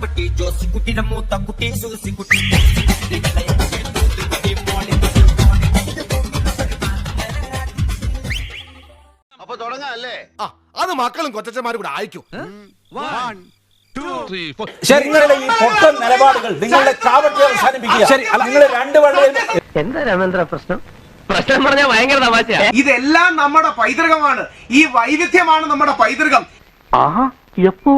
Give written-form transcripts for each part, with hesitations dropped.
മാത്തുക്കുട്ടി ജോസിക്കുട്ടിയുടെ മൂത്ത കുട്ടി സൂസിക്കുട്ടി. അപ്പൊ തുടങ്ങാല്ലേ? അത് മക്കളും കൊച്ചന്മാരും കൂടെ അയക്കും. നിങ്ങളുടെ ഈ പൊട്ടൻ നിലപാടുകൾ നിങ്ങളുടെ കാവട്ടെ അവസാനിപ്പിക്കുക. നിങ്ങൾ രണ്ട് വള്ളിയിൽ എന്താ രാമേന്ദ്ര പ്രശ്നം? പ്രശ്നം പറഞ്ഞാൽ ഭയങ്കര തമാശ. ഇതെല്ലാം നമ്മുടെ പൈതൃകമാണ്. ഈ വൈവിധ്യമാണ് നമ്മുടെ പൈതൃകം. എപ്പോ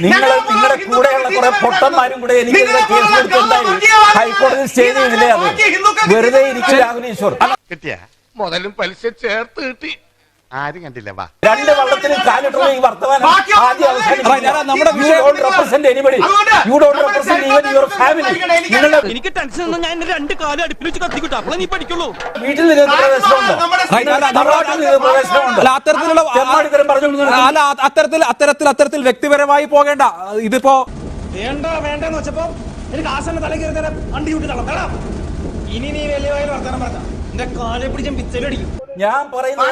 നിങ്ങളുടെ കൂടെയുള്ള കുറെ പൊട്ടന്മാരും കൂടെ എനിക്കെതിരെ കേസ് കൊടുത്തുണ്ടായി. ഹൈക്കോടതി സ്റ്റേ ചെയ്തില്ലേ? അത് വെറുതെ ഇരിക്കും. രാഹുൽ ഈശ്വർ കിട്ടിയ മുതലും പലിശ ചേർത്ത് കിട്ടി. ആരും കണ്ടില്ല. വാ, രണ്ട് വള്ളത്തിലും കാലിട്ടുള്ള ഈ വർത്തമാനം ആദ്യം എനിക്ക് ടെൻഷൻ ഒന്നും ഞാൻ രണ്ട് കാലം അടുപ്പിൽ വെച്ച് കത്തിക്കിട്ടു. അപ്പോൾ നീ പഠിക്കുള്ളൂ. വീട്ടിൽ നിന്ന് പ്രവേശനമുണ്ടോ? അത്തരത്തിൽ വ്യക്തിപരമായി പോകേണ്ട. ഇതിപ്പോ വേണ്ടെന്ന് വെച്ചപ്പോ എനിക്ക് ആസന തല കയറി തരാം. അണ്ടി വിട്ട് തളർത്തണം. ഇനി നീ വലിയ വർത്തമാനം പറഞ്ഞ എന്റെ കാലെ പിടിച്ച പിച്ചലടിക്കും. ഞാൻ പറയുന്നത്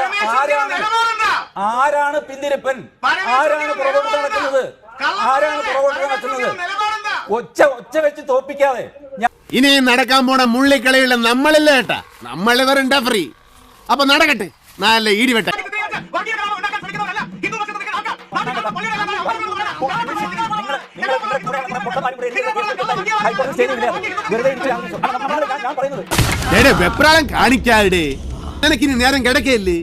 ആരാണ് പിന്തിരിപ്പൻ? ആരാണ് പുറകോട്ട് നടക്കുന്നത്? ഒച്ച വെച്ച് തോപ്പിക്കാതെ. ഇനി നടക്കാൻ പോണ മുള്ളിക്കളിയുള്ള നമ്മളില്ല കേട്ടാ. നമ്മളിവരുണ്ടാ ഫ്രീ. അപ്പൊ നടക്കട്ടെ. നല്ല ഈടിവെട്ട വെപ്രാളം കാണിക്കാതെ. നിനക്കിനി നേരം കിടക്കയില്ലേ?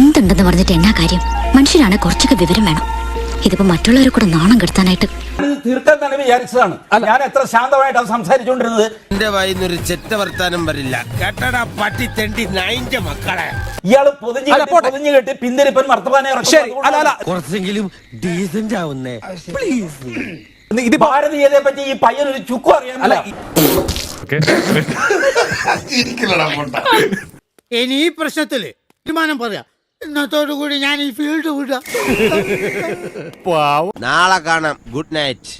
എന്തുണ്ടെന്ന് പറഞ്ഞിട്ട് എന്നാ കാര്യം? മനുഷ്യരാണ് കുറച്ചൊക്കെ വിവരം വേണം. ഇതിപ്പോ മറ്റുള്ളവരെ കൂടെ നാണം കെടുത്താനായിട്ട് തീർക്കാൻ തന്നെ വിചാരിച്ചതാണ്. ഞാൻ എത്ര ശാന്തമായിട്ടാണ് സംസാരിച്ചുകൊണ്ടിരുന്നത്. എന്റെ വായിന്നൊരു ചെറ്റ വർത്താനം വരില്ല കേട്ടടാ. പട്ടി തെണ്ടി നായിന്റെ മക്കളെ. ഇയാള് പൊതിഞ്ഞു കെട്ടി പിന്തിരിപ്പൻ വർത്തമാനം കുറച്ചെങ്കിലും ഡീസന്റ് ആവുന്നേ പ്ലീസ്. ഇത് ഭാരതീയതയെ പറ്റി ഈ പയ്യനൊരു ചുക്കും അറിയാമല്ല. ഇനി ഈ പ്രശ്നത്തില് തീരുമാനം പറയാം. ഇന്നത്തോടു കൂടി ഞാൻ ഈ ഫീൽഡ് വിടാം. നാളെ കാണാം. Good night.